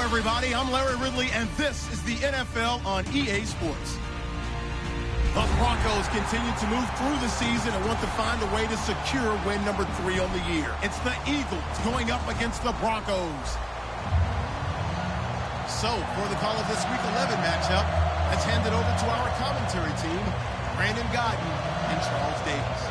everybody. I'm Larry Ridley, and this is the NFL on EA Sports. The Broncos continue to move through the season and want to find a way to secure win number 3 on the year. It's the Eagles going up against the Broncos. So, for the call of this Week 11 matchup, let's hand it over to our commentary team, Brandon Godden and Charles Davis.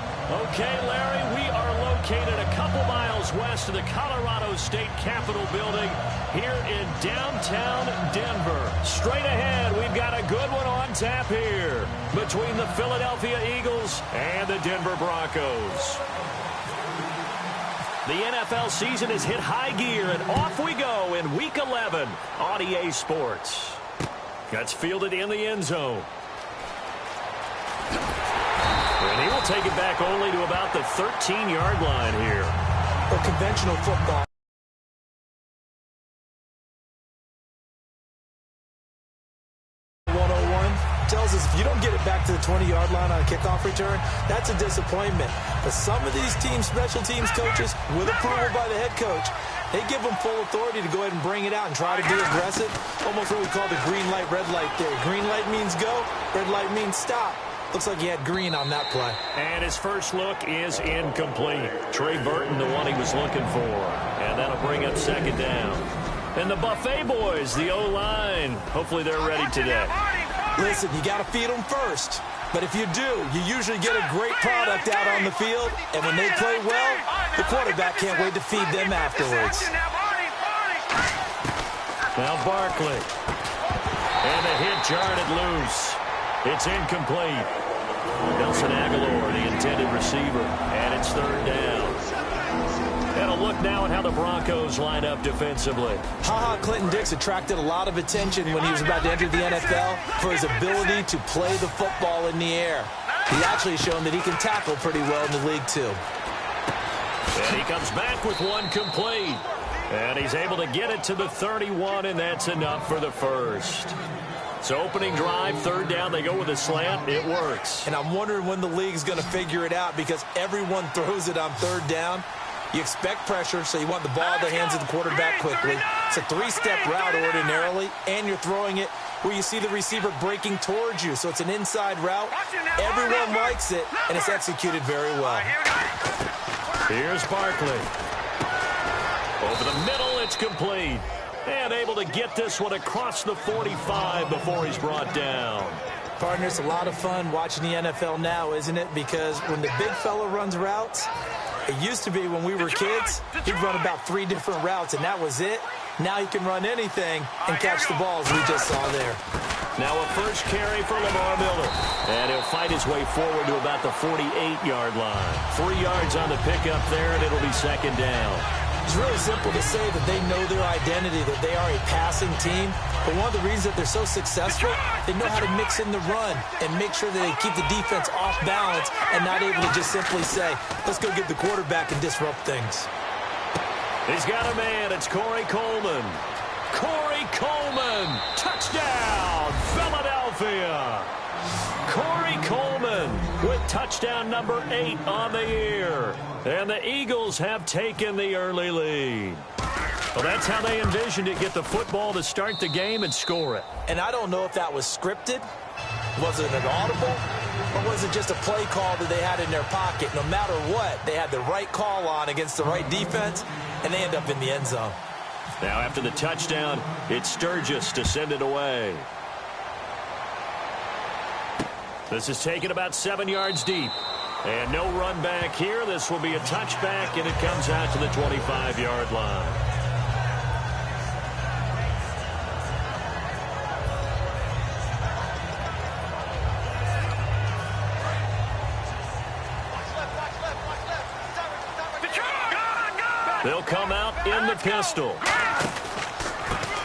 Okay, Larry, we are located a couple miles west of the Colorado State Capitol building here in downtown Denver. Straight ahead, we've got a good one on tap here between the Philadelphia Eagles and the Denver Broncos. The NFL season has hit high gear, and off we go in Week 11 on EA Sports. That's fielded in the end zone. And he will take it back only to about the 13-yard line here. For conventional football, tells us if you don't get it back to the 20-yard line on a kickoff return, that's a disappointment. But some of these teams, special teams coaches, with approval by the head coach, they give them full authority to go ahead and bring it out and try to be aggressive. Almost what we call the green light, red light theory. Green light means go, red light means stop. Looks like he had green on that play. And his first look is incomplete. Trey Burton, the one he was looking for. And that'll bring up second down. And the Buffet boys, the O-line, hopefully they're ready today. Listen, you got to feed them first. But if you do, you usually get a great product out on the field. And when they play well, the quarterback can't wait to feed them afterwards. Now Barkley. And the hit jarred it loose. It's incomplete. Nelson Aguilar, the intended receiver. And it's third down. And a look now at how the Broncos line up defensively. Clinton Dix attracted a lot of attention when he was about to enter the NFL for his ability to play the football in the air. He actually has shown that he can tackle pretty well in the league, too. And he comes back with one complete. And he's able to get it to the 31, and that's enough for the first. So opening drive, third down, they go with a slant. It works. And I'm wondering when the league's going to figure it out because everyone throws it on third down. You expect pressure, so you want the ball in the hands of the quarterback quickly. It's a three-step route ordinarily, and you're throwing it where you see the receiver breaking towards you. So it's an inside route. Everyone likes it, and it's executed very well. Here's Barkley. Over the middle, it's complete. And able to get this one across the 45 before he's brought down. Partner, it's a lot of fun watching the NFL now, isn't it? Because when the big fella runs routes, it used to be when we were kids, he'd run about 3 different routes, and that was it. Now he can run anything and catch the balls we just saw there. Now a first carry for Lamar Miller. And he'll fight his way forward to about the 48-yard line. 3 yards on the pickup there, and it'll be second down. It's really simple to say that they know their identity, that they are a passing team. But one of the reasons that they're so successful, they know how to mix in the run and make sure that they keep the defense off balance and not able to just simply say, let's go get the quarterback and disrupt things. He's got a man. It's Corey Coleman. Corey Coleman. Touchdown, Philadelphia. Corey Coleman with touchdown number 8 on the year. And the Eagles have taken the early lead. Well, that's how they envisioned it, get the football to start the game and score it. And I don't know if that was scripted. Was it an audible? Or was it just a play call that they had in their pocket? No matter what, they had the right call on against the right defense, and they end up in the end zone. Now after the touchdown, it's Sturgis to send it away. This is taken about 7 yards deep. And no run back here. This will be a touchback, and it comes out to the 25-yard line. They'll come out in the pistol.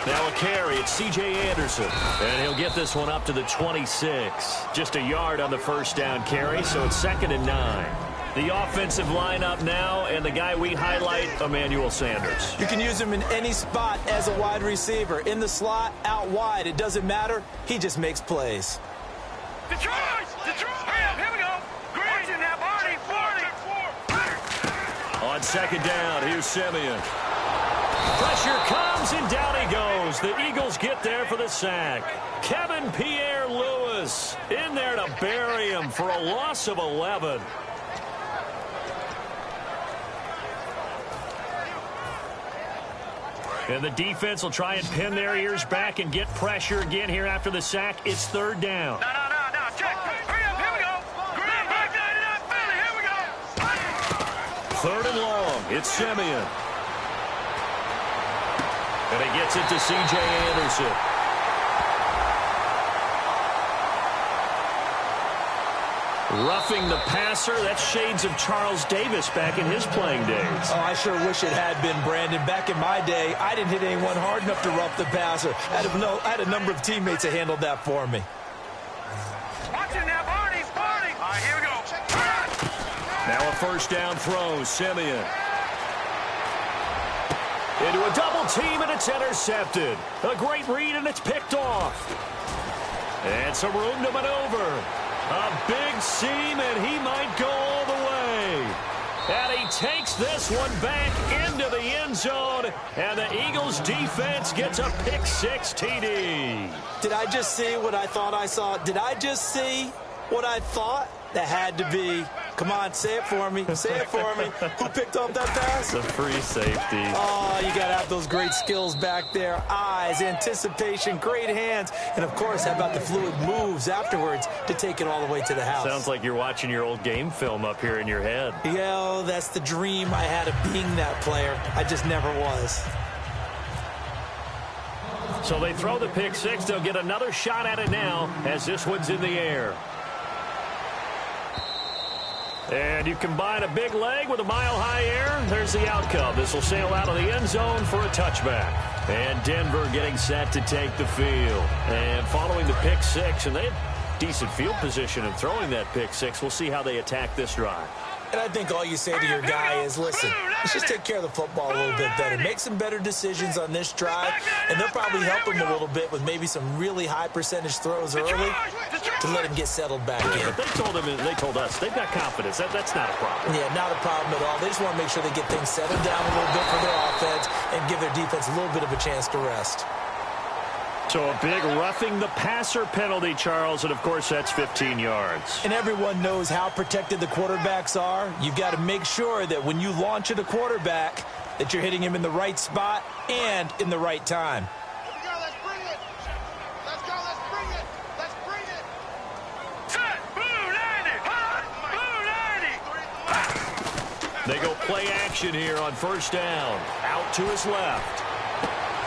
Now a carry, it's C.J. Anderson. And he'll get this one up to the 26. Just a yard on the first down carry, so it's 2nd and 9. The offensive lineup now, and the guy we highlight, Emmanuel Sanders. You can use him in any spot as a wide receiver. In the slot, out wide, it doesn't matter. He just makes plays. Detroit! Here we go. Green in that 40. On second down, here's Simeon. Pressure comes, and down he goes. The Eagles get there for the sack. Kevin Pierre-Louis in there to bury him for a loss of 11. And the defense will try and pin their ears back and get pressure again here after the sack. It's third down. No, check. Hurry up, here we go. Green back, here we go. Third and long. It's Simeon. And he gets it to C.J. Anderson. Roughing the passer. That's shades of Charles Davis back in his playing days. Oh, I sure wish it had been, Brandon. Back in my day, I didn't hit anyone hard enough to rough the passer. I had a number of teammates that handled that for me. Watch it now, Barney. All right, here we go. Now a first down throw. Simeon. Into a double team, and it's intercepted. A great read, and it's picked off. And some room to maneuver. A big seam, and he might go all the way. And he takes this one back into the end zone, and the Eagles defense gets a pick-6 TD. Did I just see what I thought I saw? Did I just see what I thought? That had to be. Come on, say it for me. Say it for me. Who picked up that pass? The free safety. Oh, you got to have those great skills back there. Eyes, anticipation, great hands. And, of course, how about the fluid moves afterwards to take it all the way to the house? Sounds like you're watching your old game film up here in your head. Yeah, that's the dream I had of being that player. I just never was. So they throw the pick-6. They'll get another shot at it now as this one's in the air. And you combine a big leg with a mile-high air, there's the outcome. This will sail out of the end zone for a touchback. And Denver getting set to take the field. And following the pick-6, and they have decent field position in throwing that pick-6. We'll see how they attack this drive. And I think all you say to your guy is, listen, let's just take care of the football a little bit better. Make some better decisions on this drive, and they'll probably help him a little bit with maybe some really high percentage throws early to let him get settled back in. But they told us they've got confidence. That's not a problem. Yeah, not a problem at all. They just want to make sure they get things settled down a little bit for their offense and give their defense a little bit of a chance to rest. So a big roughing the passer penalty, Charles, and of course that's 15 yards. And everyone knows how protected the quarterbacks are. You've got to make sure that when you launch at a quarterback that you're hitting him in the right spot and in the right time. Here we go, let's bring it. Let's go, let's bring it. Let's bring it. Set, blue 90. Blue 90. They go play action here on first down. Out to his left.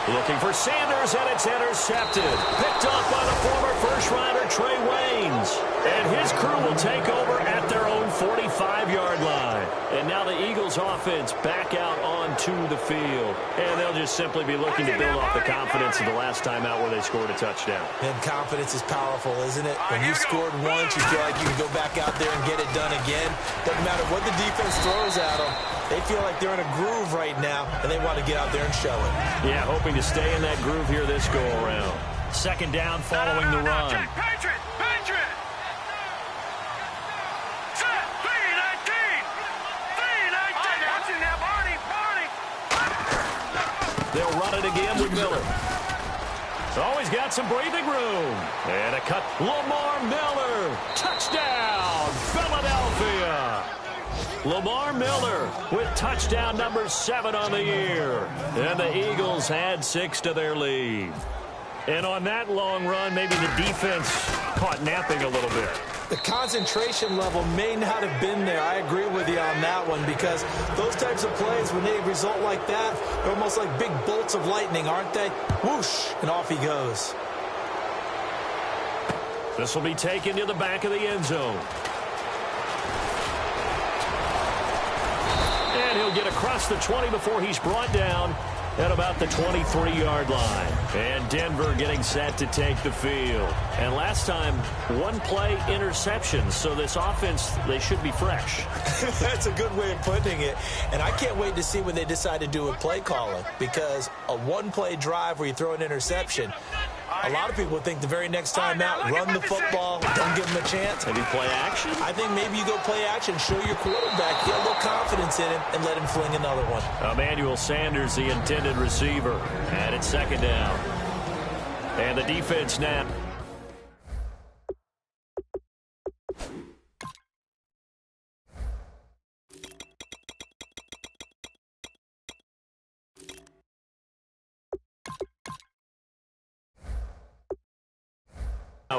Looking for Sanders, and it's intercepted. Picked up by the former first-rounder Trey Waynes. And his crew will take over at their own 45-yard line. And now the Eagles offense back out onto the field. And they'll just simply be looking to build off the confidence of the last time out where they scored a touchdown. And confidence is powerful, isn't it? When you scored once, you feel like you can go back out there and get it done again. Doesn't matter what the defense throws at them. They feel like they're in a groove right now, and they want to get out there and show it. Yeah, hoping to stay in that groove here this go-around. Second down following the run. Check, Patriot. Set, B-19. Watch it now, Barney. They'll run it again with Miller. Always got some breathing room. And a cut. Lamar Miller. Touchdown, Philadelphia. Lamar Miller with touchdown number 7 on the year. And the Eagles add 6 to their lead. And on that long run, maybe the defense caught napping a little bit. The concentration level may not have been there. I agree with you on that one, because those types of plays, when they result like that, they're almost like big bolts of lightning, aren't they? Whoosh, and off he goes. This will be taken to the back of the end zone. And he'll get across the 20 before he's brought down at about the 23-yard line. And Denver getting set to take the field. And last time, one play interception. So this offense, they should be fresh. That's a good way of putting it. And I can't wait to see when they decide to do a play calling, because a one-play drive where you throw an interception, A lot of people think the very next time out, run the football, don't give him a chance. Maybe play action? I think maybe you go play action, show your quarterback, get a little confidence in him, and let him fling another one. Emmanuel Sanders, the intended receiver. And it's second down. And the defense now.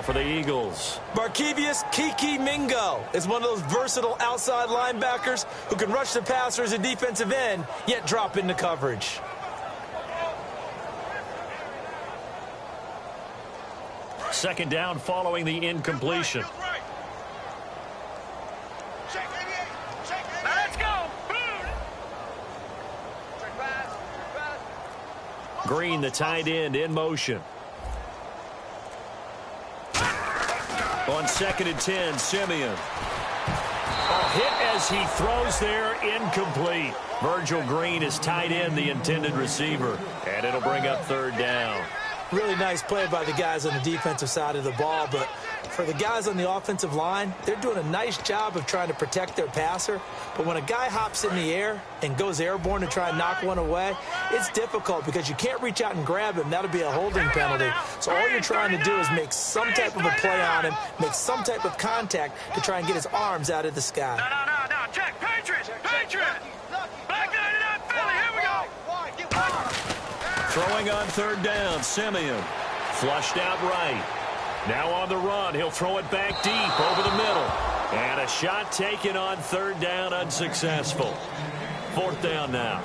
For the Eagles. Barkevius Kiki Mingo is one of those versatile outside linebackers who can rush the passer as a defensive end, yet drop into coverage. Second down following the incompletion. Let's go. Green, the tight end, in motion. On 2nd and 10, Simeon. A hit as he throws there, incomplete. Virgil Green is tight end, the intended receiver. And it'll bring up third down. Really nice play by the guys on the defensive side of the ball, but for the guys on the offensive line, they're doing a nice job of trying to protect their passer. But when a guy hops in the air and goes airborne to try and knock one away, it's difficult because you can't reach out and grab him. That'll be a holding penalty. So all you're trying to do is make some type of a play on him, make some type of contact to try and get his arms out of the sky. No. Check. Patriots. Back it up, Philly. Here we go. Throwing on third down, Simeon. Flushed out right. Now on the run, he'll throw it back deep over the middle. And a shot taken on third down, unsuccessful. Fourth down now.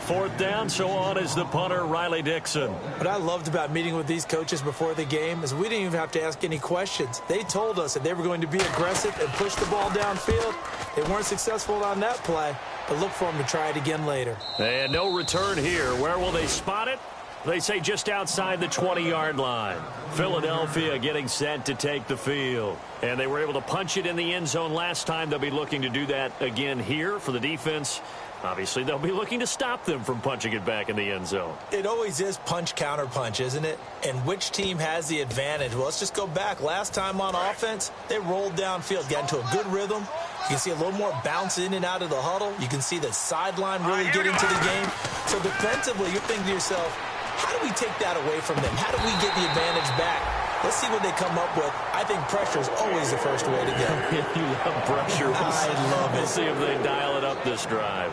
Fourth down, so on is the punter, Riley Dixon. What I loved about meeting with these coaches before the game is we didn't even have to ask any questions. They told us that they were going to be aggressive and push the ball downfield. They weren't successful on that play, but look for them to try it again later. And no return here. Where will they spot it? They say just outside the 20-yard line. Philadelphia getting set to take the field. And they were able to punch it in the end zone last time. They'll be looking to do that again here for the defense. Obviously, they'll be looking to stop them from punching it back in the end zone. It always is punch, counter punch, isn't it? And which team has the advantage? Well, let's just go back. Last time on offense, they rolled downfield, got into a good rhythm. You can see a little more bounce in and out of the huddle. You can see the sideline really get into the game. So defensively, you're thinking to yourself, how do we take that away from them? How do we get the advantage back? Let's see what they come up with. I think pressure is always the first way to go. You love pressure. I love it. We'll see if they dial it up this drive.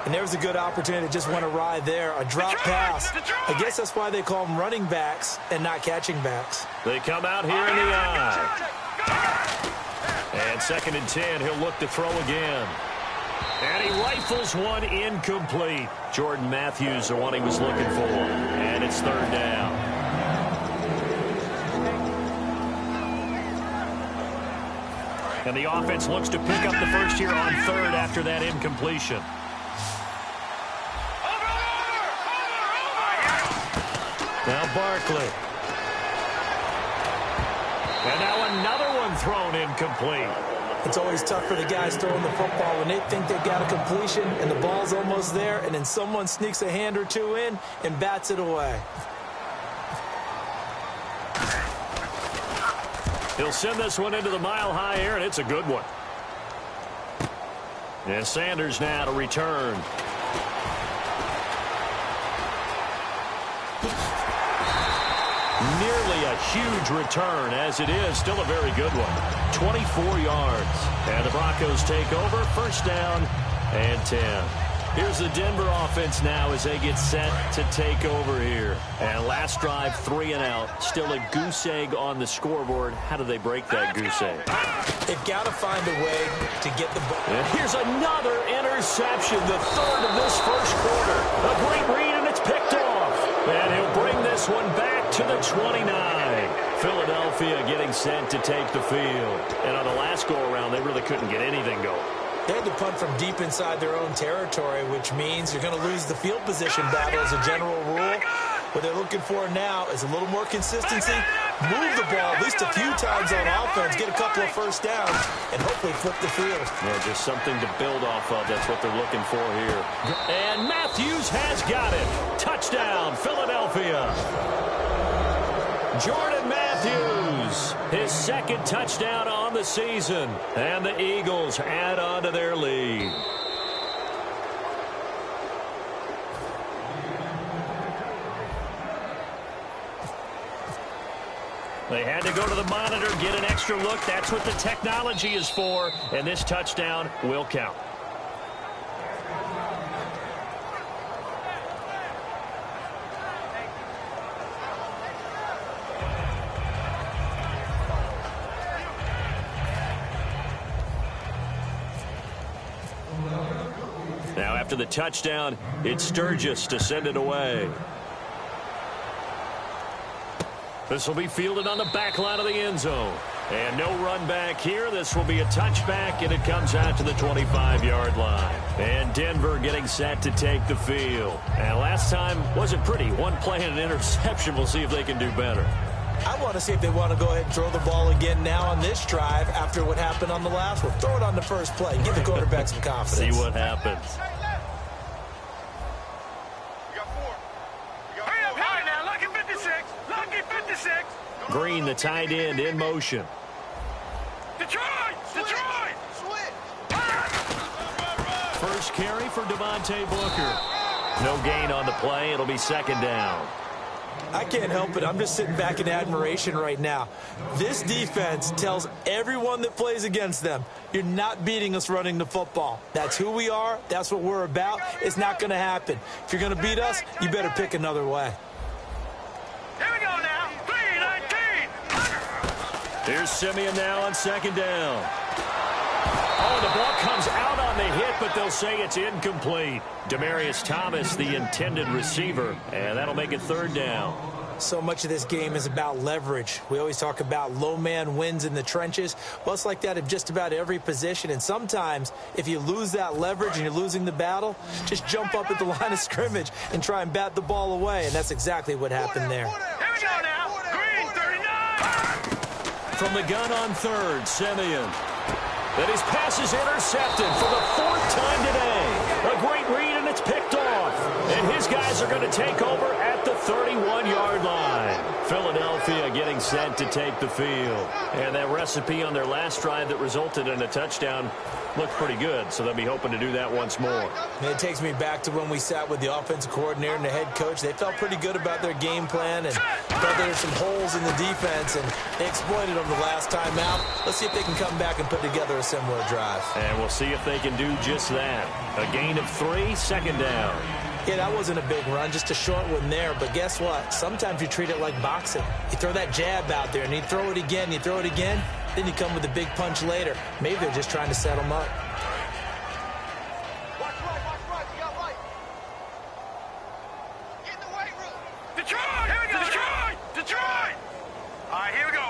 And there's a good opportunity that just went awry there. A drop pass. I guess that's why they call them running backs and not catching backs. They come out here in the eye. And 2nd and 10, he'll look to throw again. And he rifles one incomplete. Jordan Matthews, the one he was looking for. And it's third down. And the offense looks to pick up the first here on third after that incompletion. Now Barkley. And now another one thrown incomplete. It's always tough for the guys throwing the football when they think they've got a completion and the ball's almost there, and then someone sneaks a hand or two in and bats it away. He'll send this one into the mile-high air, and it's a good one. And Sanders now to return. Nearly a huge return, as it is still a very good one. 24 yards. And the Broncos take over. First down and 10. Here's the Denver offense now as they get set to take over here. And last drive, 3 and out. Still a goose egg on the scoreboard. How do they break that goose egg? They've got to find a way to get the ball. And here's another interception, the third of this first quarter. A great read, and it's picked off. And he'll bring this one back to the 29. Philadelphia getting set to take the field. And on the last go-around, they really couldn't get anything going. They had to punt from deep inside their own territory, which means you're going to lose the field position battle as a general rule. What they're looking for now is a little more consistency, move the ball at least a few times on offense, get a couple of first downs, and hopefully flip the field. Yeah, just something to build off of. That's what they're looking for here. And Matthews has got it. Touchdown, Philadelphia. Jordan Matthews, his second touchdown on the season. And the Eagles add on to their lead. They had to go to the monitor, get an extra look. That's what the technology is for. And this touchdown will count. Now after the touchdown, it's Sturgis to send it away. This will be fielded on the back line of the end zone. And no run back here. This will be a touchback, and it comes out to the 25-yard line. And Denver getting set to take the field. And last time wasn't pretty. One play and an interception. We'll see if they can do better. I want to see if they want to go ahead and throw the ball again now on this drive after what happened on the last one. Throw it on the first play and give the quarterback some confidence. See what happens. Green, the tight end, in motion. Detroit! First carry for Devontae Booker. No gain on the play. It'll be second down. I can't help it. I'm just sitting back in admiration right now. This defense tells everyone that plays against them, you're not beating us running the football. That's who we are. That's what we're about. It's not going to happen. If you're going to beat us, you better pick another way. Here we go now. 3-19. Here's Simeon now on second down. Oh, the ball comes out on the hit, but they'll say it's incomplete. Demaryius Thomas, the intended receiver, and that'll make it third down. So much of this game is about leverage. We always talk about low man wins in the trenches. Well, it's like that in just about every position. And sometimes, if you lose that leverage and you're losing the battle, just jump up at the line of scrimmage and try and bat the ball away. And that's exactly what happened there. Here we go now. Green, 39. From the gun on third, Simeon. And his pass is intercepted for the fourth time today. A great read, and it's picked off. And his guys are going to take over at the 31-yard line. Philadelphia getting set to take the field. And that recipe on their last drive that resulted in a touchdown looked pretty good, so they'll be hoping to do that once more. It takes me back to when we sat with the offensive coordinator and the head coach. They felt pretty good about their game plan and thought there were some holes in the defense, and they exploited them the last time out. Let's see if they can come back and put together a similar drive. And we'll see if they can do just that. A gain of 3, second down. Yeah, that wasn't a big run, just a short one there. But guess what? Sometimes you treat it like boxing. You throw that jab out there, and you throw it again, you throw it again, then you come with a big punch later. Maybe they're just trying to set them up. Watch right. You got right. Get in the weight room. Detroit! Here we go. Detroit! All right, here we go.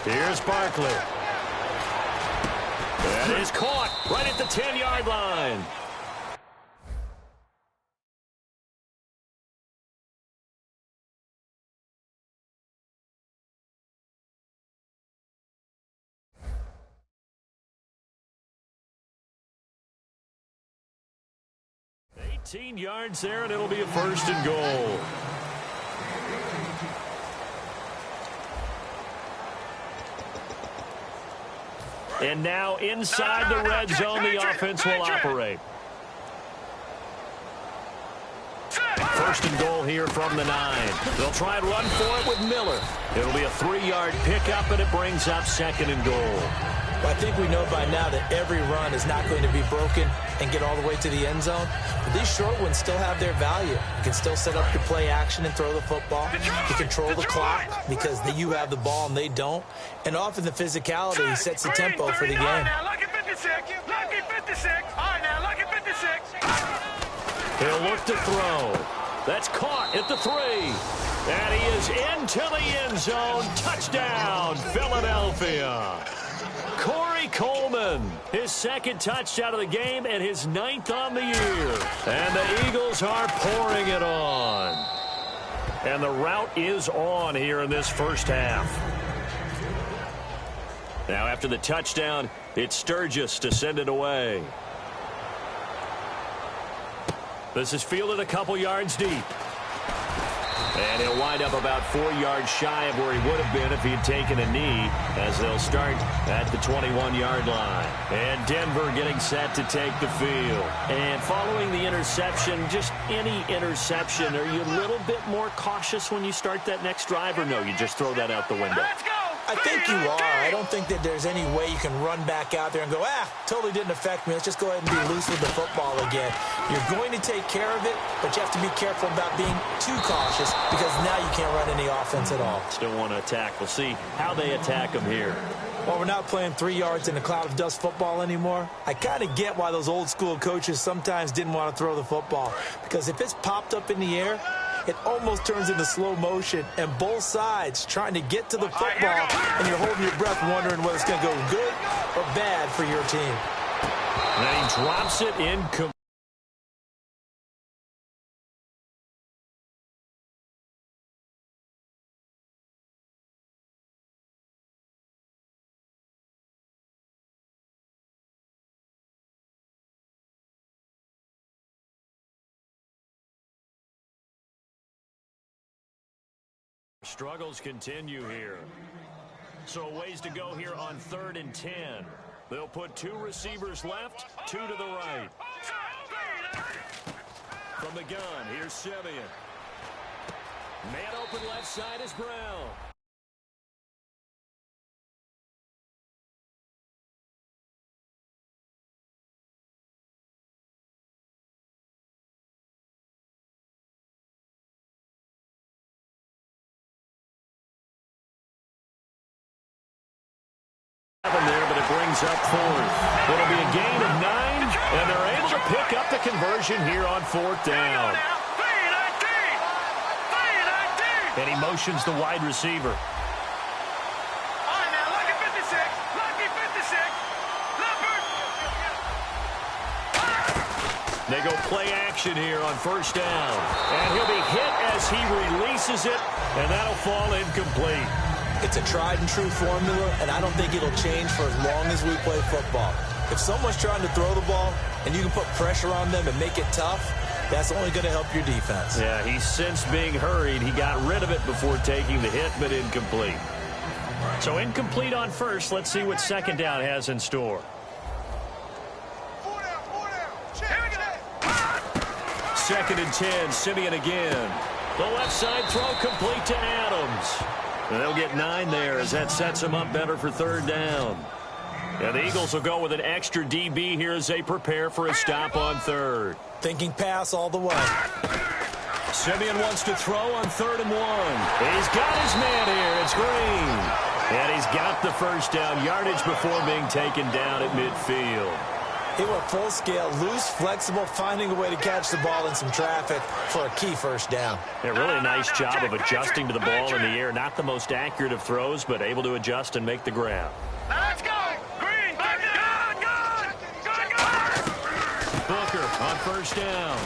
Here's Barkley. That is caught right at the 10-yard line. Yards there, and it'll be a first and goal. And now inside the red zone, the offense will operate. First and goal here from the 9. They'll try and run for it with Miller. It'll be a 3-yard pickup, and it brings up second and goal. Well, I think we know by now that every run is not going to be broken and get all the way to the end zone. But these short ones still have their value. You can still set up your play action and throw the football. You control the clock because you have the ball and they don't. And often the physicality sets the tempo for the game. Lucky 56. Lucky 56. All right, now, lucky 56. He'll look to throw. That's caught at the 3. And he is into the end zone. Touchdown, Philadelphia. Corey Coleman, his second touchdown of the game and his 9th on the year. And the Eagles are pouring it on. And the route is on here in this first half. Now after the touchdown, it's Sturgis to send it away. This is fielded a couple yards deep. And he'll wind up about 4 yards shy of where he would have been if he had taken a knee, as they'll start at the 21-yard line. And Denver getting set to take the field. And following the interception, just any interception, are you a little bit more cautious when you start that next drive, or no, you just throw that out the window? I think you are. I don't think that there's any way you can run back out there and go, totally didn't affect me. Let's just go ahead and be loose with the football again. You're going to take care of it, but you have to be careful about being too cautious because now you can't run any offense at all. Still want to attack. We'll see how they attack them here. Well, we're not playing 3 yards in a cloud of dust football anymore. I kind of get why those old school coaches sometimes didn't want to throw the football, because if it's popped up in the air, it almost turns into slow motion, and both sides trying to get to the football, and you're holding your breath wondering whether it's going to go good or bad for your team. And then he drops it incomplete. Struggles continue here. So ways to go here on 3rd and 10. They'll put 2 receivers left, 2 to the right. From the gun, here's Simeon. Man open left side is Brown. There, but it brings up 4th. It'll be a gain of 9, and they're able to pick up the conversion here on 4th down. And he motions the wide receiver. All right, now, lucky 56. Lucky 56. Leopard. They go play action here on 1st down. And he'll be hit as he releases it, and that'll fall incomplete. It's a tried-and-true formula, and I don't think it'll change for as long as we play football. If someone's trying to throw the ball and you can put pressure on them and make it tough, that's only going to help your defense. Yeah, he's since being hurried. He got rid of it before taking the hit, but incomplete. So incomplete on 1st. Let's see what 2nd down has in store. 4 down. Check. 2nd and 10, Simeon again. The left side throw complete to Adams. They'll get 9 there as that sets them up better for 3rd down. And the Eagles will go with an extra DB here as they prepare for a stop on 3rd. Thinking pass all the way. Simeon wants to throw on 3rd and 1. He's got his man here. It's Green. And he's got the 1st down yardage before being taken down at midfield. He went full scale, loose, flexible, finding a way to catch the ball in some traffic for a key 1st down. Yeah, really nice job of adjusting to the ball in the air. Not the most accurate of throws, but able to adjust and make the grab. Let's go. Green. Good. Booker on 1st down.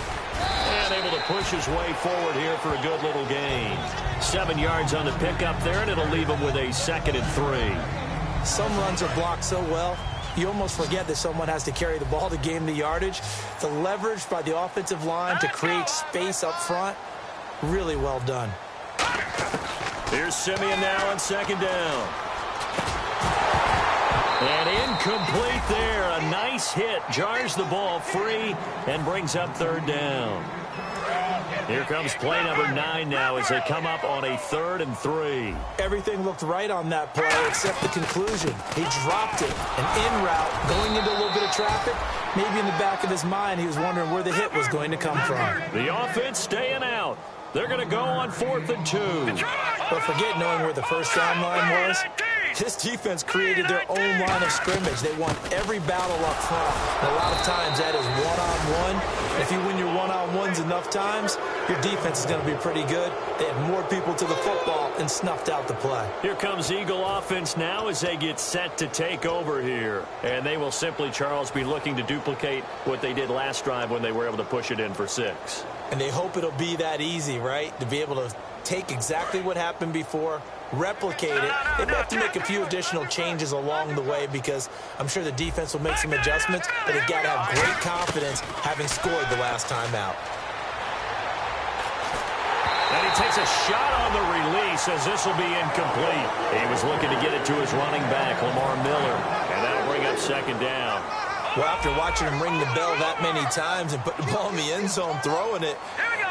And able to push his way forward here for a good little gain. 7 yards on the pickup there, and it'll leave him with a 2nd and 3. Some runs are blocked so well, you almost forget that someone has to carry the ball to gain the yardage. The leverage by the offensive line to create space up front, really well done. Here's Simeon now on 2nd down. And incomplete there. A nice hit. Jars the ball free and brings up 3rd down. Here comes play number 9 now as they come up on a 3rd and 3. Everything looked right on that play except the conclusion. He dropped it. An in route, going into a little bit of traffic. Maybe in the back of his mind, he was wondering where the hit was going to come from. The offense staying out. They're going to go on 4th and 2. But forget knowing where the 1st down line was. This defense created their own line of scrimmage. They won every battle up front. And a lot of times that is one-on-one. If you win your one-on-ones enough times, your defense is going to be pretty good. They had more people to the football and snuffed out the play. Here comes Eagle offense now as they get set to take over here. And they will simply, Charles, be looking to duplicate what they did last drive when they were able to push it in for 6. And they hope it'll be that easy, right? To be able to take exactly what happened before, replicate it. They may have to make a few additional changes along the way because I'm sure the defense will make some adjustments, but they've got to have great confidence having scored the last time out. And he takes a shot on the release as this will be incomplete. He was looking to get it to his running back, Lamar Miller, and that'll bring up second down. Well, after watching him ring the bell that many times and put the ball in the end zone, throwing it,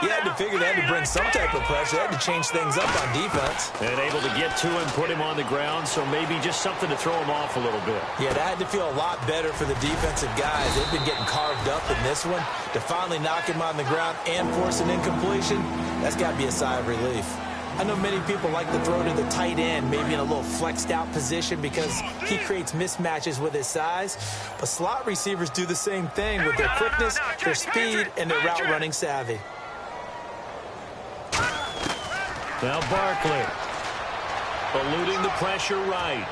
you had to figure they had to bring some type of pressure. They had to change things up on defense. And able to get to him, put him on the ground, so maybe just something to throw him off a little bit. Yeah, that had to feel a lot better for the defensive guys. They've been getting carved up in this one. To finally knock him on the ground and force an incompletion, that's got to be a sigh of relief. I know many people like to throw to the tight end, maybe in a little flexed out position because he creates mismatches with his size. But slot receivers do the same thing with their quickness, their speed, and their route running savvy. Now Barkley, eluding the pressure right.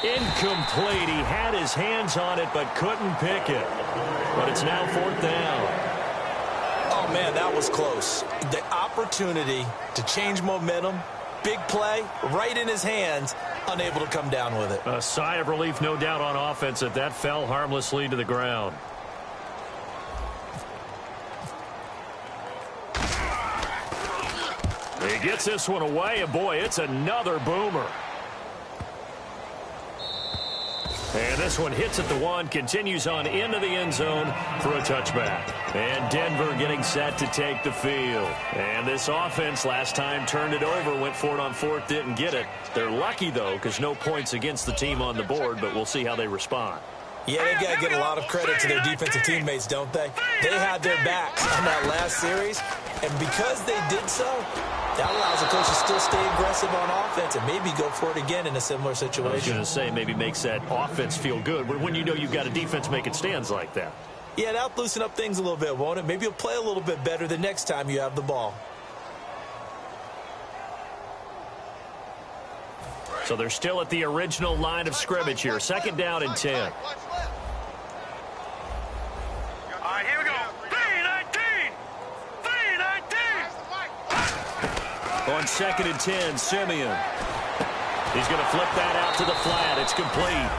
Incomplete. He had his hands on it but couldn't pick it. But it's now fourth down. Oh, man, that was close. The opportunity to change momentum, big play, right in his hands, unable to come down with it. A sigh of relief, no doubt, on offense that fell harmlessly to the ground. He gets this one away, and boy, it's another boomer. And this one hits at the one, continues on into the end zone for a touchback. And Denver getting set to take the field. And this offense last time turned it over, went for it on fourth, didn't get it. They're lucky, though, because no points against the team on the board, but we'll see how they respond. Yeah, they've got to get a lot of credit to their defensive teammates, don't they? They had their backs on that last series, and because they did so, that allows the coach to still stay aggressive on offense and maybe go for it again in a similar situation. I was going to say, maybe makes that offense feel good when you know you've got a defense making stands like that. Yeah, that'll loosen up things a little bit, won't it? Maybe you'll play a little bit better the next time you have the ball. So they're still at the original line of scrimmage here. Second down and 10. All right, here we go. 3-19. 3-19. On second and 10, Simeon. He's going to flip that out to the flat. It's complete.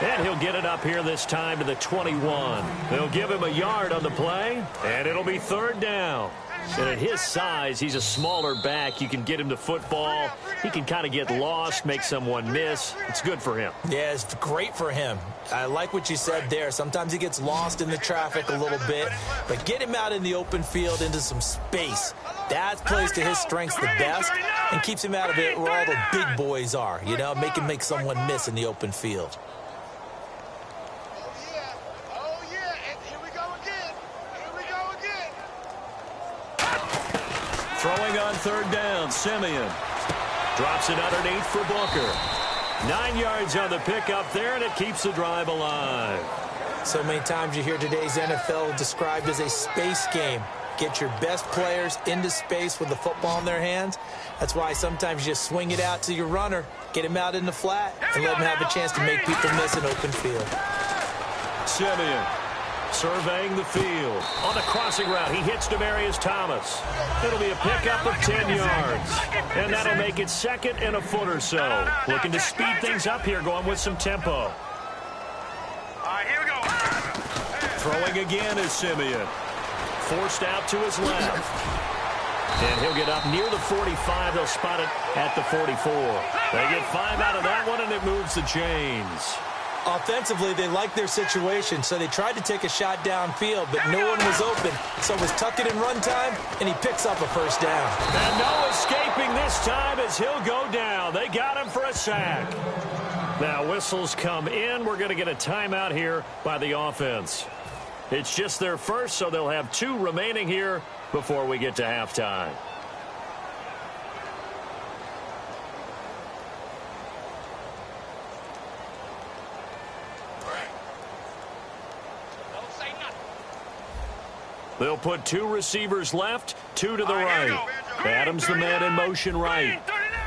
And he'll get it up here this time to the 21. They'll give him a yard on the play, and it'll be third down. And at his size, he's a smaller back. You can get him to football. He can kind of get lost, make someone miss. It's good for him. Yeah, it's great for him. I like what you said there. Sometimes he gets lost in the traffic a little bit, but get him out in the open field into some space. That plays to his strengths the best and keeps him out of it where all the big boys are, you know, make him make someone miss in the open field. Oh, yeah. And here we go again. Here we go again. Throwing on third down, Simeon. Drops it underneath for Booker. 9 yards on the pickup there, and it keeps the drive alive. So many times you hear today's NFL described as a space game. Get your best players into space with the football in their hands. That's why sometimes you just swing it out to your runner, get him out in the flat, and let him have a chance to make people miss an open field. Simeon surveying the field. On the crossing route, he hits Demaryius Thomas. It'll be a pickup of 10 yards. And that'll make it second and a foot or so. Looking to speed things up here, going with some tempo. All right, here we go. Throwing again is Simeon. Forced out to his left. And he'll get up near the 45. They'll spot it at the 44. They get 5 out of that one, and it moves the chains. Offensively, they like their situation, so they tried to take a shot downfield, but no one was open. So it was tuck it and run time, and he picks up a first down. And no escaping this time as he'll go down. They got him for a sack. Now whistles come in. We're going to get a timeout here by the offense. It's just their first, so they'll have 2 remaining here before we get to halftime. They'll put 2 receivers left, 2 to the right. Adams the man in motion right.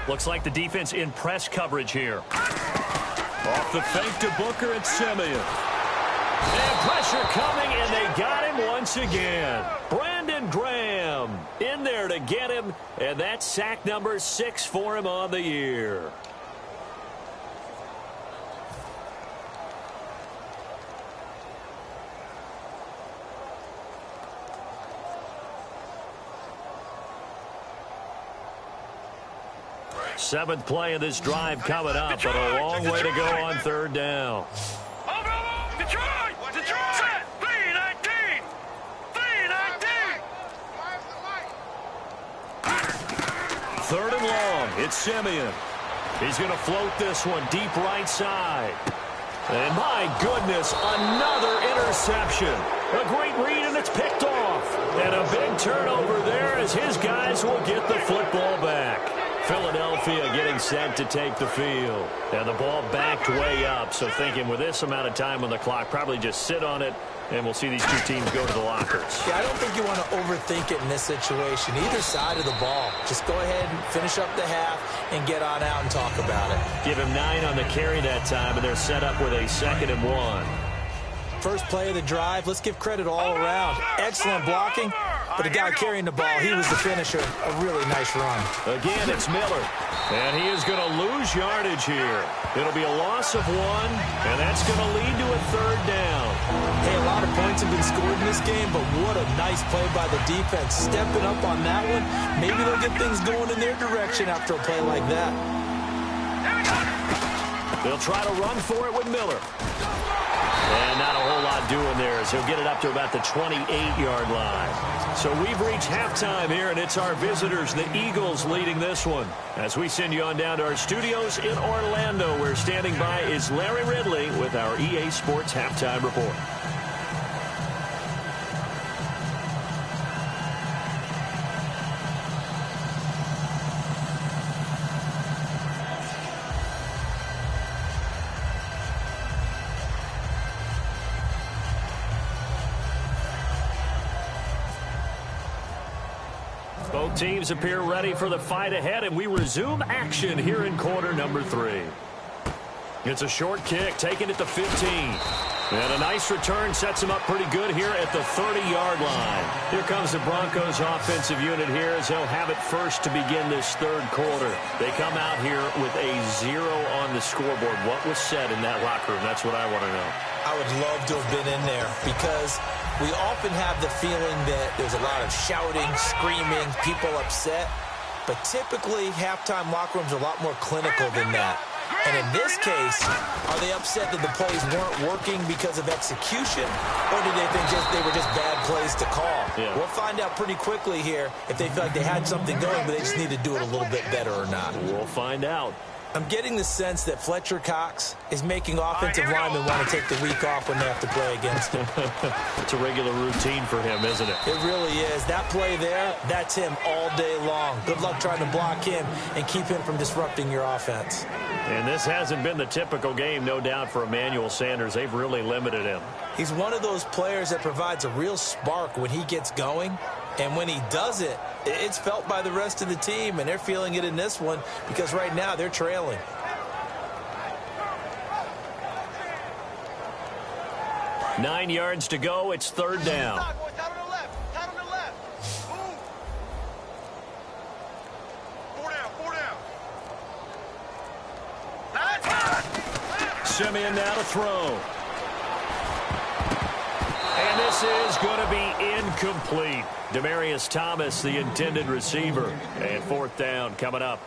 Looks like the defense in press coverage here. Off the fake to Booker and Simeon. And pressure coming, and they got him once again. Brandon Graham in there to get him, and that's sack number 6 for him on the year. Seventh play of this drive coming up, but a long way to go on third down. Detroit! Set! B-19! B-19! Third and long. It's Simeon. He's going to float this one deep right side. And my goodness, another interception. A great read, and it's picked off. And a big turnover there as his guys will get the football back. Philadelphia getting set to take the field. And the ball backed way up, so thinking with this amount of time on the clock, probably just sit on it, and we'll see these two teams go to the lockers. Yeah, I don't think you want to overthink it in this situation. Either side of the ball. Just go ahead and finish up the half and get on out and talk about it. Give him 9 on the carry that time, and they're set up with a 2nd and 1. First play of the drive, let's give credit all around. Excellent blocking, but the guy carrying the ball, he was the finisher. A really nice run. Again, it's Miller, and he is going to lose yardage here. It'll be a loss of 1, and that's going to lead to a 3rd down. Hey, a lot of points have been scored in this game, but what a nice play by the defense. Stepping up on that one, maybe they'll get things going in their direction after a play like that. They'll try to run for it with Miller. And not a whole lot doing there as he'll get it up to about the 28-yard line. So we've reached halftime here, and it's our visitors, the Eagles, leading this one. As we send you on down to our studios in Orlando, where standing by is Larry Ridley with our EA Sports Halftime Report. Both teams appear ready for the fight ahead, and we resume action here in quarter number 3. It's a short kick, taken at the 15. And a nice return sets him up pretty good here at the 30-yard line. Here comes the Broncos offensive unit here as they'll have it first to begin this third quarter. They come out here with a 0 on the scoreboard. What was said in that locker room? That's what I want to know. I would love to have been in there because we often have the feeling that there's a lot of shouting, screaming, people upset. But typically, halftime locker rooms are a lot more clinical than that. And in this case, are they upset that the plays weren't working because of execution, or do they think they were just bad plays to call? Yeah. We'll find out pretty quickly here if they feel like they had something going, but they just need to do it a little bit better or not. We'll find out. I'm getting the sense that Fletcher Cox is making offensive linemen want to take the week off when they have to play against him. It's a regular routine for him, isn't it? It really is. That play there, that's him all day long. Good luck trying to block him and keep him from disrupting your offense. And this hasn't been the typical game, no doubt, for Emmanuel Sanders. They've really limited him. He's one of those players that provides a real spark when he gets going. And when he does it, it's felt by the rest of the team, and they're feeling it in this one because right now they're trailing. Nine yards to go. It's third down. Out on the left. Out on the left. Move. 4 down. Simeon now to throw. And this is going to be incomplete. Demaryius Thomas, the intended receiver. And fourth down coming up.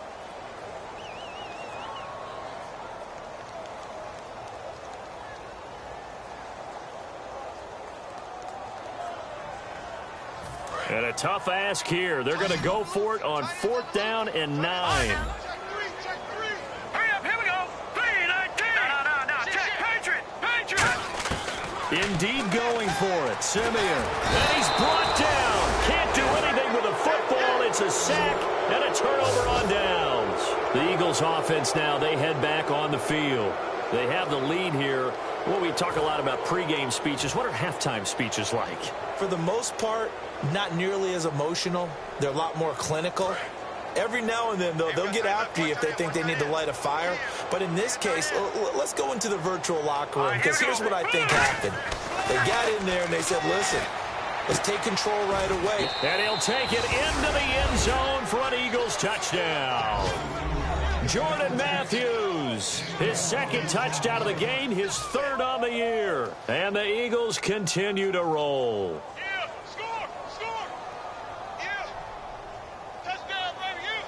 And a tough ask here. They're going to go for it on 4th down and 9. Check three. Hurry up, here we go. 3-19. No. Check. Patriot. Indeed going for it. Simeon. And he's brought down. Can't do anything with the football. It's a sack and a turnover on downs. The Eagles offense now, they head back on the field. They have the lead here. Well, we talk a lot about pregame speeches. What are halftime speeches like? For the most part, not nearly as emotional. They're a lot more clinical. Every now and then, though, they'll get after you if they think they need to light a fire. But in this case, let's go into the virtual locker room, because here's what I think happened. They got in there and they said, listen, let's take control right away. And he'll take it into the end zone for an Eagles touchdown. Jordan Matthews, his second touchdown of the game, his third on the year. And the Eagles continue to roll. Yeah, score. Yeah. Touchdown, baby,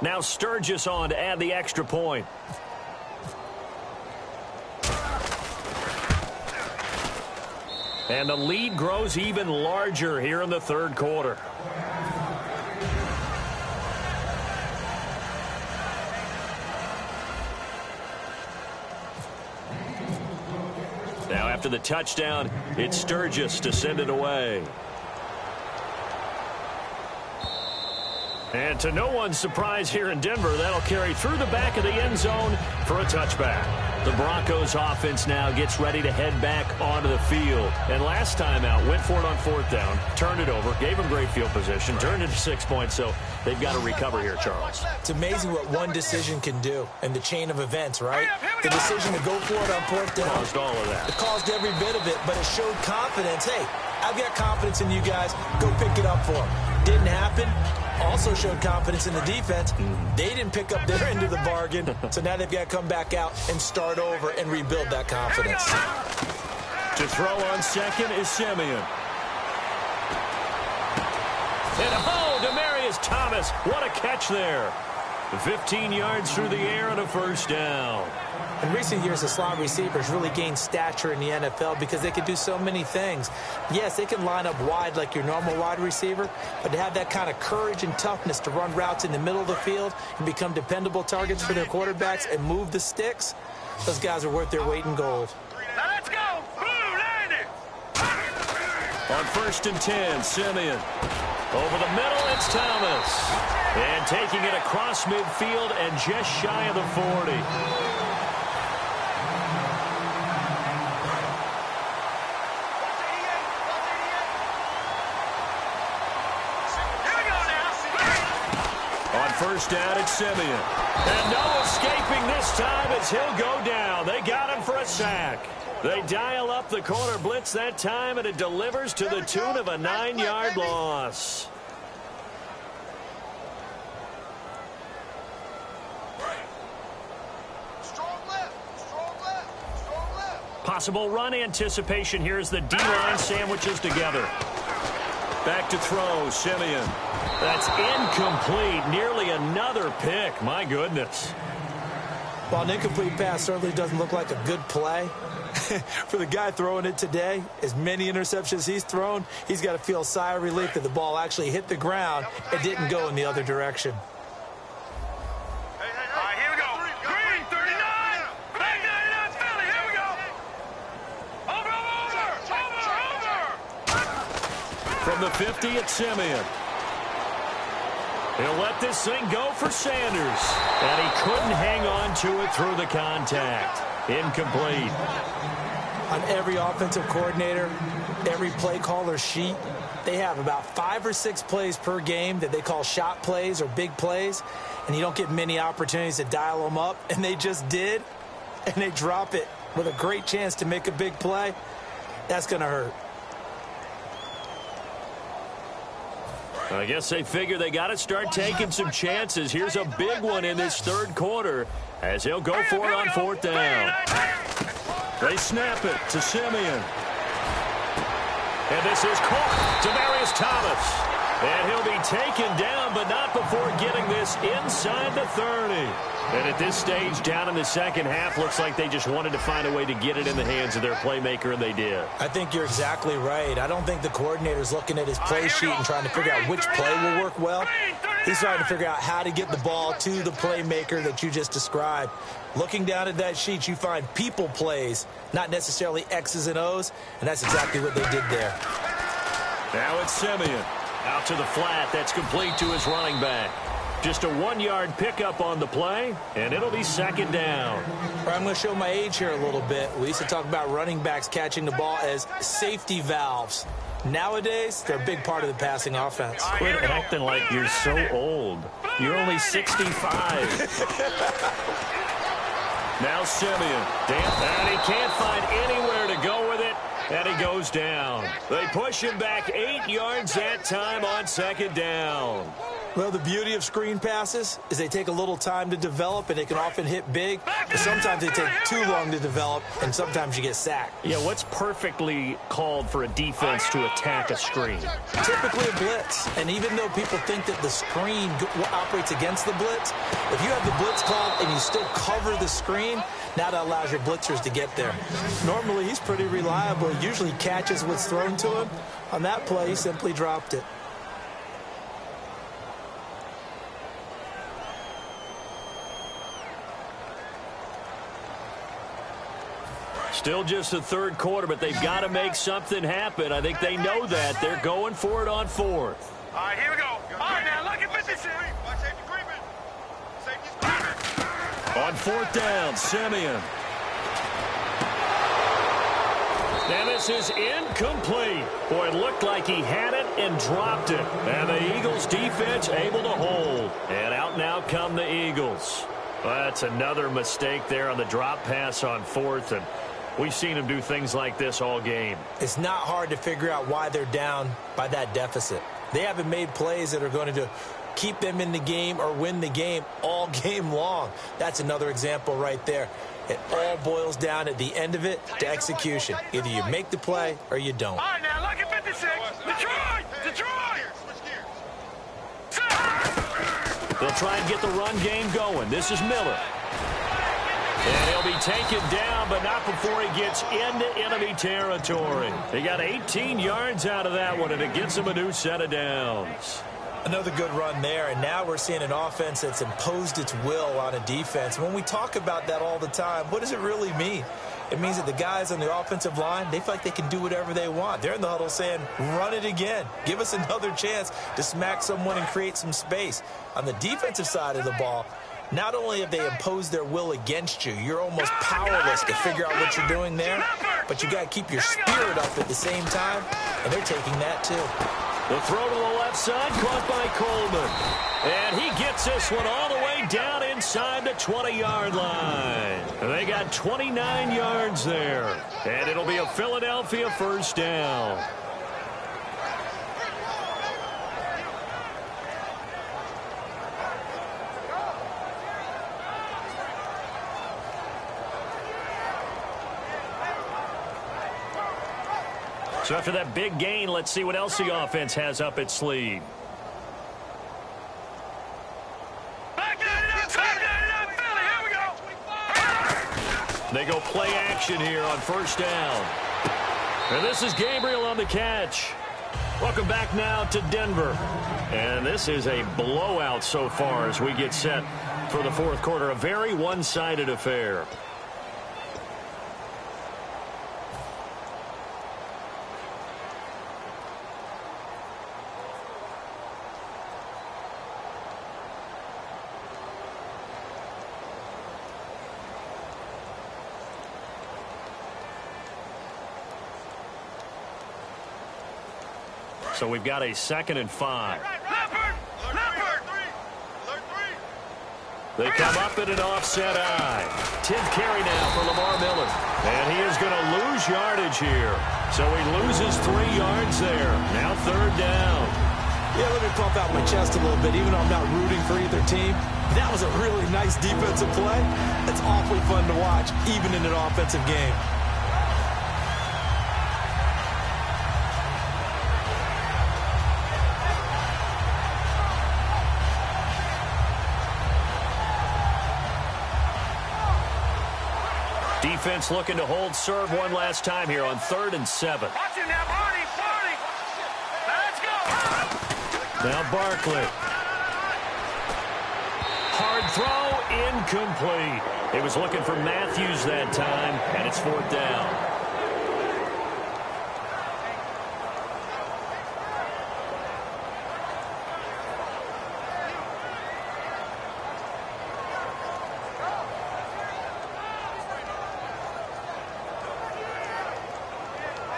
Now Sturgis on to add the extra point. And the lead grows even larger here in the third quarter. Now after the touchdown, it's Sturgis to send it away. And to no one's surprise here in Denver, that'll carry through the back of the end zone for a touchback. The Broncos offense now gets ready to head back onto the field. And last time out, went for it on fourth down, turned it over, gave them great field position, turned it to 6 points, so they've got to recover here, Charles. It's amazing what one decision can do in the chain of events, right? The decision to go for it on fourth down. Caused all of that. It caused every bit of it, but it showed confidence. Hey, I've got confidence in you guys. Go pick it up for them. Didn't happen. Also showed confidence in the defense. They didn't pick up their end of the bargain, so now they've got to come back out and start over and rebuild that confidence. To throw on second is Simeon. And Demaryius Thomas, what a catch there. 15 yards through the air and a first down. In recent years, the slot receivers really gained stature in the NFL because they can do so many things. Yes, they can line up wide like your normal wide receiver, but to have that kind of courage and toughness to run routes in the middle of the field and become dependable targets for their quarterbacks and move the sticks, those guys are worth their weight in gold. Now let's go. Blue, land it. On 1st and 10, Simeon. Over the middle, it's Thomas. And taking it across midfield and just shy of the 40. On first down, it's Simeon. And no escaping this time as he'll go down. They got him for a sack. They dial up the corner blitz that time, and it delivers to the tune of a 9-yard loss. Possible run anticipation here as the D-line sandwiches together. Back to throw, Simeon. That's incomplete. Nearly another pick. My goodness. While an incomplete pass certainly doesn't look like a good play, for the guy throwing it today, as many interceptions he's thrown, he's got to feel a sigh of relief that the ball actually hit the ground and didn't go in the other direction. All right, here we go. Green, 39. Back 99, Philly. Here we go. Over. From the 50, it's Simeon. He'll let this thing go for Sanders. And he couldn't hang on to it through the contact. Incomplete. On every offensive coordinator, every play caller sheet, they have about 5 or 6 plays per game that they call shot plays or big plays, and you don't get many opportunities to dial them up, and they just did, and they drop it with a great chance to make a big play. That's going to hurt. I guess they figure they got to start taking some chances. Here's a big one in this third quarter as he'll go for it on fourth down. They snap it to Simeon. And this is caught. Demaryius Thomas. And he'll be taken down, but not before getting this inside the 30. And at this stage, down in the second half, looks like they just wanted to find a way to get it in the hands of their playmaker, and they did. I think you're exactly right. I don't think the coordinator's looking at his play sheet and trying to figure out which play will work well. He's trying to figure out how to get the ball to the playmaker that you just described. Looking down at that sheet, you find people plays, not necessarily X's and O's, and that's exactly what they did there. Now it's Simeon. Out to the flat. That's complete to his running back. Just a 1-yard pickup on the play, and it'll be second down. I'm going to show my age here a little bit. We used to talk about running backs catching the ball as safety valves. Nowadays, they're a big part of the passing offense. Quit acting like you're so old. You're only 65. Now Simeon. And he can't find anywhere to go with it, and he goes down. They push him back 8 yards that time on second down. Well, the beauty of screen passes is they take a little time to develop, and they can often hit big, but sometimes they take too long to develop, and sometimes you get sacked. Yeah, what's perfectly called for a defense to attack a screen? Typically a blitz, and even though people think that the screen operates against the blitz, if you have the blitz called and you still cover the screen, now that allows your blitzers to get there. Normally, he's pretty reliable. He usually catches what's thrown to him. On that play, he simply dropped it. Still just the third quarter, but they've got to make something happen. I think they know that. They're going for it on fourth. All right, here we go. All right, now, look at 56. On fourth down, Simeon. And this is incomplete. Boy, it looked like he had it and dropped it. And the Eagles defense able to hold. And out now come the Eagles. Well, that's another mistake there on the drop pass on fourth, and we've seen them do things like this all game. It's not hard to figure out why they're down by that deficit. They haven't made plays that are going to keep them in the game or win the game all game long. That's another example right there. It all boils down at the end of it to execution. Either you make the play or you don't. All right, now, look at 56. Detroit! They'll try and get the run game going. This is Miller. And he'll be taken down, but not before he gets into enemy territory. He got 18 yards out of that one, and it gets him a new set of downs. Another good run there, and now we're seeing an offense that's imposed its will on a defense. When we talk about that all the time, what does it really mean? It means that the guys on the offensive line, they feel like they can do whatever they want. They're in the huddle saying, run it again. Give us another chance to smack someone and create some space. On the defensive side of the ball, not only have they imposed their will against you, you're almost powerless to figure out what you're doing there, but you got to keep your spirit up at the same time, and they're taking that too. The throw to the left side, caught by Coleman. And he gets this one all the way down inside the 20-yard line. They got 29 yards there. And it'll be a Philadelphia first down. So after that big gain, let's see what else the offense has up its sleeve. They go play action here on first down. And this is Gabriel on the catch. Welcome back now to Denver. And this is a blowout so far as we get set for the fourth quarter. A very one-sided affair. So we've got a 2nd and 5. They come up in an offset eye. 10th carry now for Lamar Miller. And he is going to lose yardage here. So he loses 3 yards there. Now 3rd down. Yeah, let me pump out my chest a little bit, even though I'm not rooting for either team. That was a really nice defensive play. That's awfully fun to watch, even in an offensive game. Defense looking to hold serve one last time here on 3rd and 7. Watch it now, Barney. Let's go. Now Barkley. Hard throw, incomplete. He was looking for Matthews that time, and it's 4th down.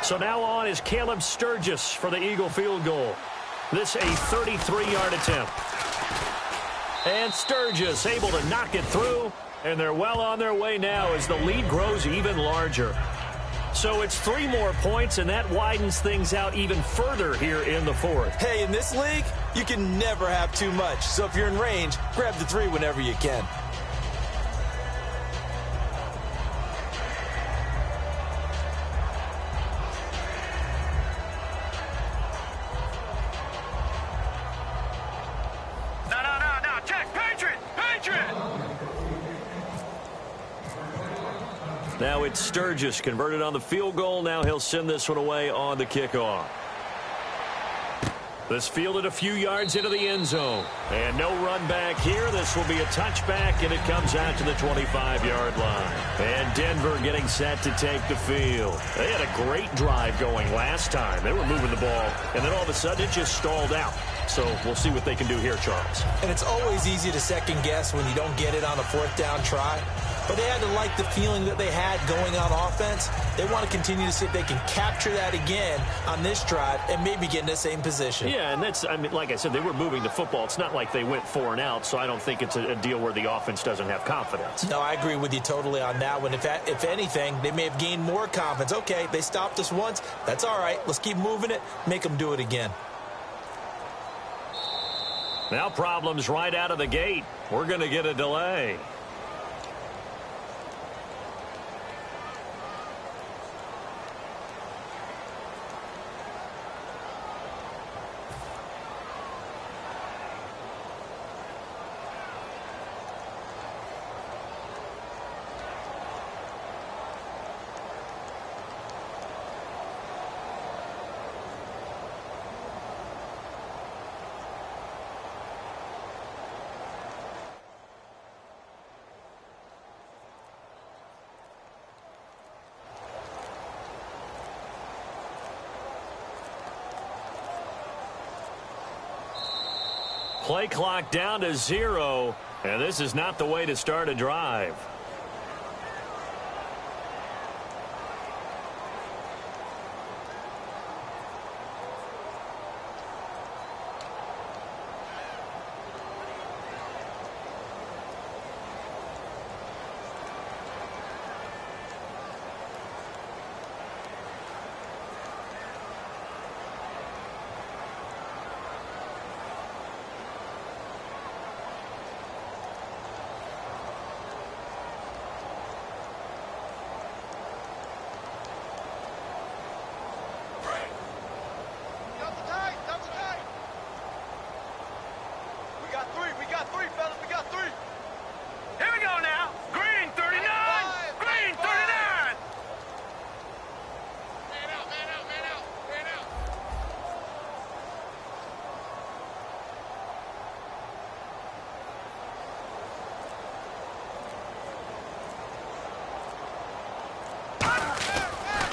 So now on is Caleb Sturgis for the Eagle field goal. This a 33-yard attempt. And Sturgis able to knock it through, and they're well on their way now as the lead grows even larger. So it's 3 more points, and that widens things out even further here in the 4th. Hey, in this league, you can never have too much. So if you're in range, grab the 3 whenever you can. No, check, Patriot! Now it's Sturgis converted on the field goal. Now he'll send this one away on the kickoff. This fielded a few yards into the end zone. And no run back here. This will be a touchback, and it comes out to the 25-yard line. And Denver getting set to take the field. They had a great drive going last time. They were moving the ball, and then all of a sudden it just stalled out. So we'll see what they can do here, Charles. And it's always easy to second guess when you don't get it on a 4th down try. But they had to like the feeling that they had going on offense. They want to continue to see if they can capture that again on this drive and maybe get in the same position. Yeah, and that's, I mean, like I said, they were moving the football. It's not like they went 4 and out, so I don't think it's a deal where the offense doesn't have confidence. No, I agree with you totally on that one. If anything, they may have gained more confidence. Okay, they stopped us once. That's all right. Let's keep moving it. Make them do it again. Now problems right out of the gate. We're going to get a delay. Play clock down to 0, and this is not the way to start a drive.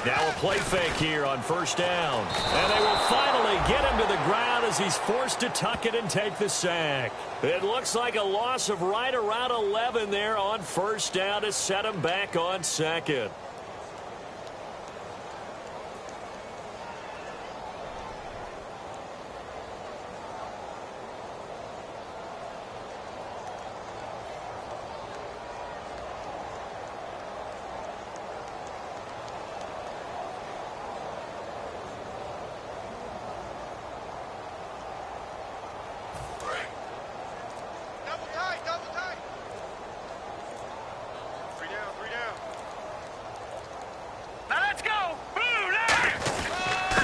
Now a play fake here on 1st down. And they will finally get him to the ground as he's forced to tuck it and take the sack. It looks like a loss of right around 11 there on 1st down to set him back on 2nd.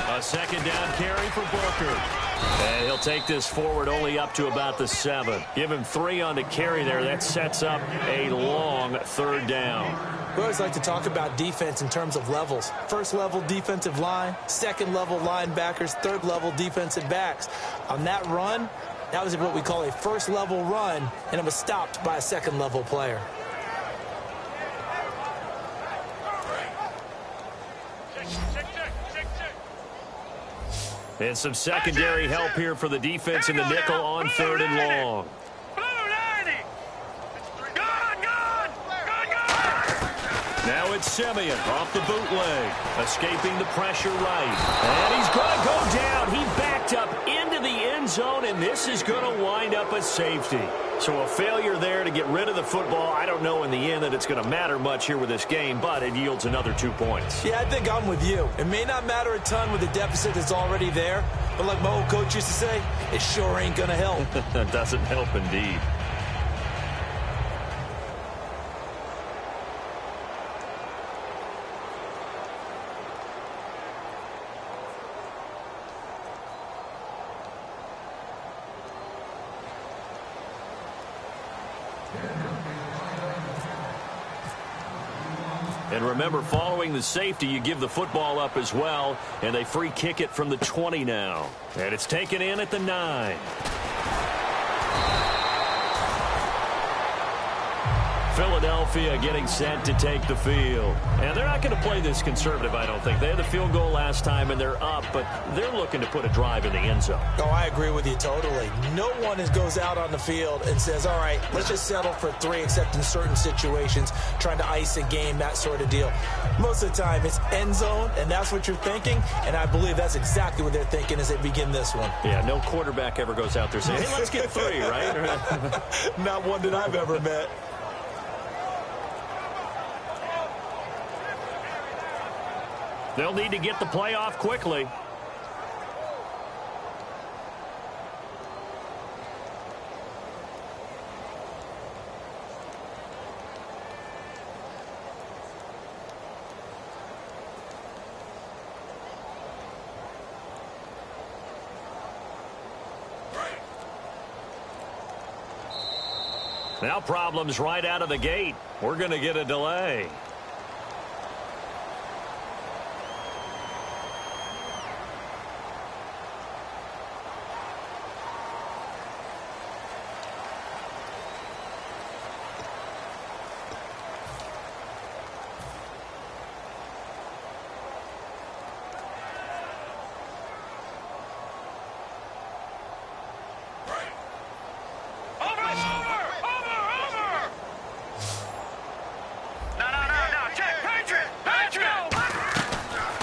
A 2nd down carry for Booker. And he'll take this forward only up to about the 7. Give him 3 on the carry there. That sets up a long 3rd down. We always like to talk about defense in terms of levels. 1st level defensive line, 2nd level linebackers, 3rd level defensive backs. On that run, that was what we call a 1st level run, and it was stopped by a 2nd level player. And some secondary help here for the defense in the nickel on 3rd and long. Now it's Simeon off the bootleg, escaping the pressure right. And he's going to go down. He backed up into the end zone, and this is going to wind up a safety. So a failure there to get rid of the football. I don't know in the end that it's going to matter much here with this game, but it yields another 2 points. Yeah, I think I'm with you. It may not matter a ton with the deficit that's already there, but like my old coach used to say, it sure ain't going to help. That doesn't help indeed. And remember, following the safety, you give the football up as well, and they free kick it from the 20 now. And it's taken in at the 9. Philadelphia getting set to take the field. And they're not going to play this conservative, I don't think. They had the field goal last time, and they're up, but they're looking to put a drive in the end zone. Oh, I agree with you totally. No one goes out on the field and says, all right, let's just settle for 3, except in certain situations, trying to ice a game, that sort of deal. Most of the time, it's end zone, and that's what you're thinking, and I believe that's exactly what they're thinking as they begin this one. Yeah, no quarterback ever goes out there saying, hey, let's get 3, right? Not one that I've ever met. They'll need to get the play off quickly. Now problems right out of the gate. We're going to get a delay.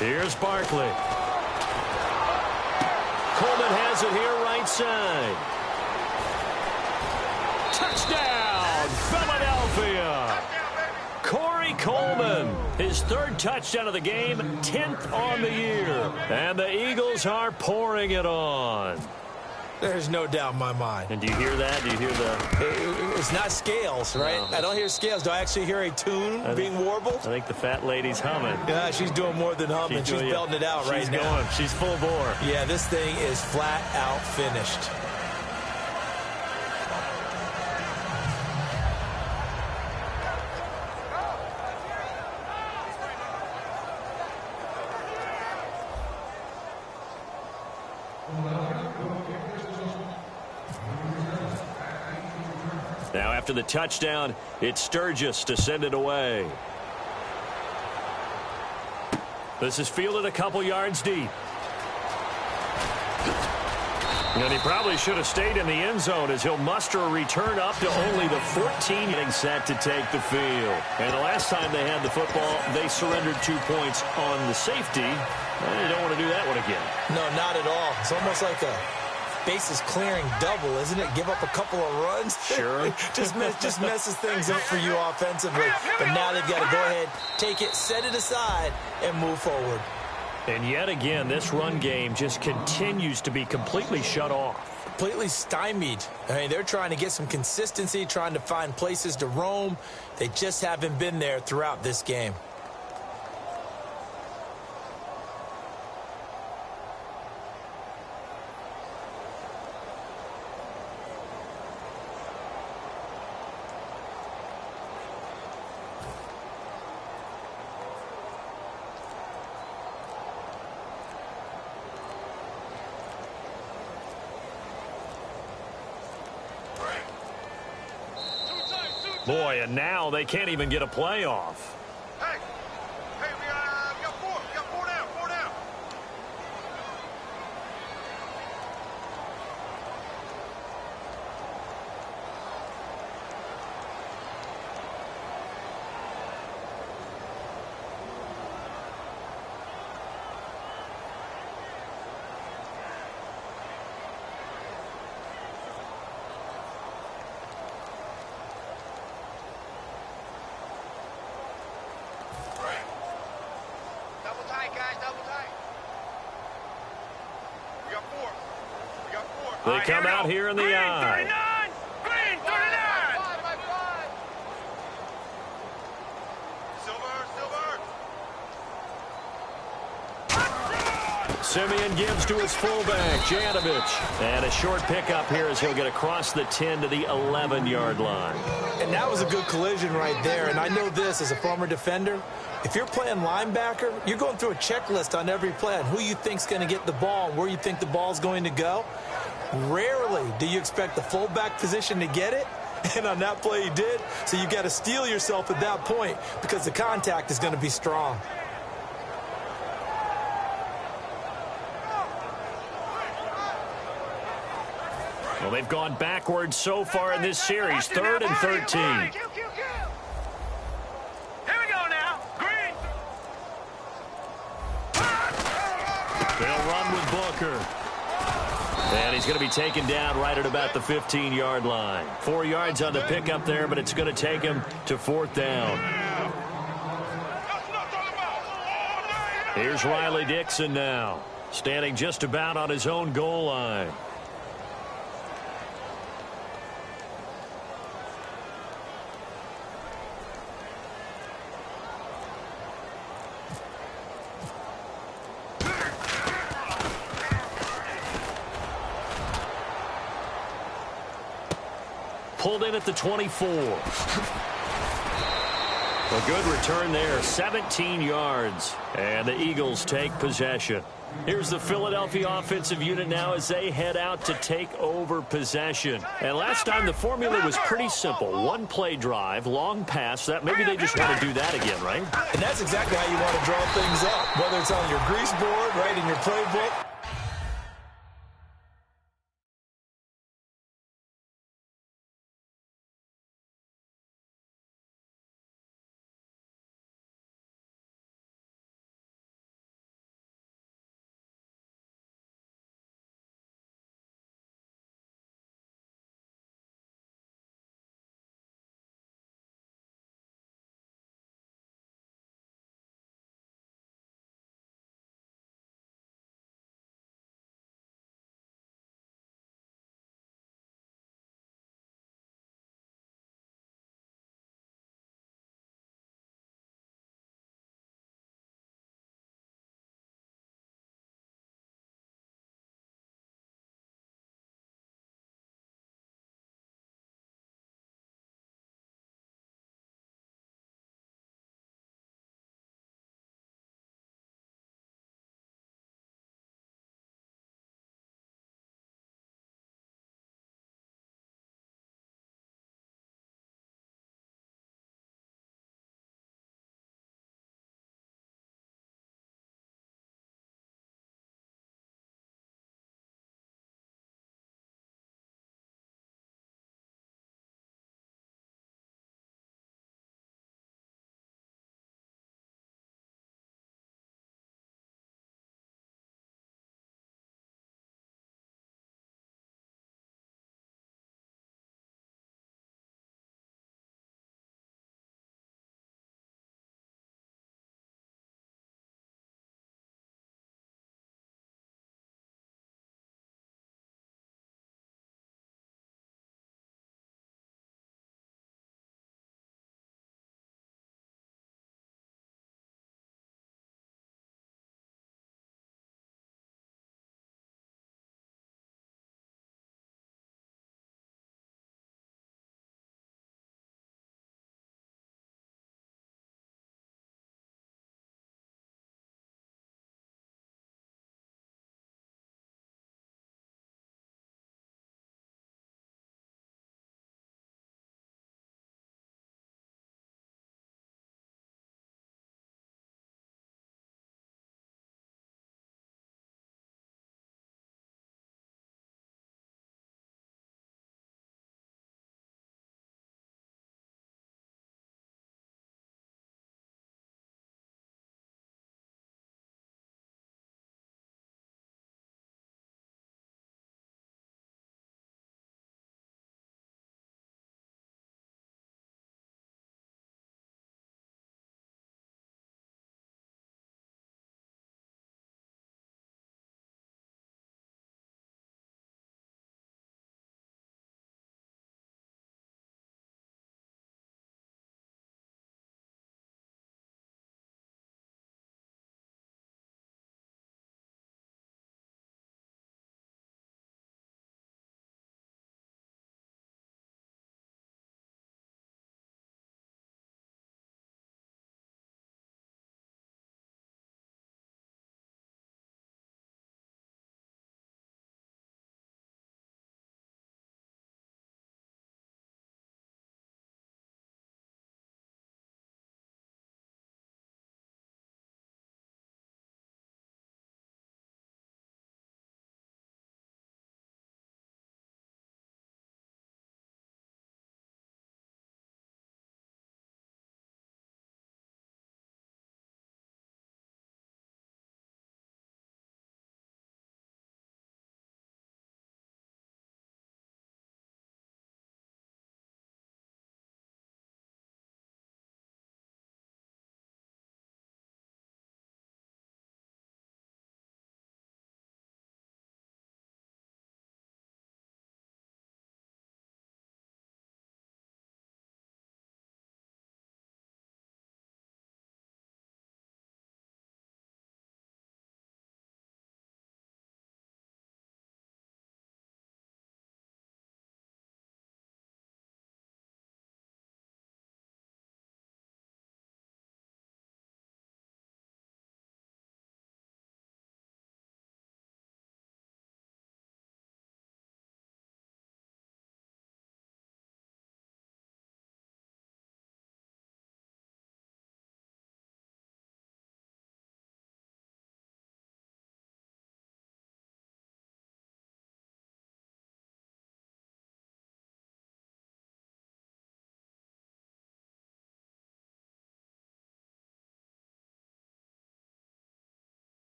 Here's Barkley. Coleman has it here right side. Touchdown, Philadelphia. Corey Coleman, his 3rd touchdown of the game, 10th on the year. And the Eagles are pouring it on. There's no doubt in my mind. And do you hear that? Do you hear the... It's not scales, right? No, I don't hear scales. Do I actually hear a tune being warbled? I think the fat lady's humming. Yeah, she's doing more than humming. She's belting it out right now. She's going. She's full bore. Yeah, this thing is flat out finished. Now, after the touchdown, it's Sturgis to send it away. This is fielded a couple yards deep. And he probably should have stayed in the end zone as he'll muster a return up to only the 14. Getting set to take the field. And the last time they had the football, they surrendered 2 points on the safety. And they don't want to do that one again. No, not at all. It's almost like a bases clearing double, isn't it? Give up a couple of runs. Sure. just messes things up for you offensively. But now they've got to go ahead, take it, set it aside, and move forward. And yet again, this run game just continues to be completely shut off. Completely stymied. I mean, they're trying to get some consistency, trying to find places to roam. They just haven't been there throughout this game. Boy, and now they can't even get a playoff. Hey, we got 4. We got 4 down. 4 down. They come out here in the eye. Green 39. Simeon gives to his fullback, Janovich. And a short pickup here as he'll get across the 10 to the 11-yard line. And that was a good collision right there. And I know this as a former defender. If you're playing linebacker, you're going through a checklist on every play on who you think's going to get the ball and where you think the ball's going to go. Rarely do you expect the fullback position to get it. And on that play he did. So you got to steel yourself at that point because the contact is going to be strong. Well, they've gone backwards so far in this series. 3rd and 13. Here we go now. Green. They'll run with Booker. And he's going to be taken down right at about the 15-yard line. 4 yards on the pickup there, but it's going to take him to 4th down. Here's Riley Dixon now, standing just about on his own goal line. Pulled in at the 24. A good return there, 17 yards. And the Eagles take possession. Here's the Philadelphia offensive unit now as they head out to take over possession. And last time the formula was pretty simple. One play drive, long pass. That maybe they just want to do that again, right? And that's exactly how you want to draw things up. Whether it's on your grease board, right, in your playbook,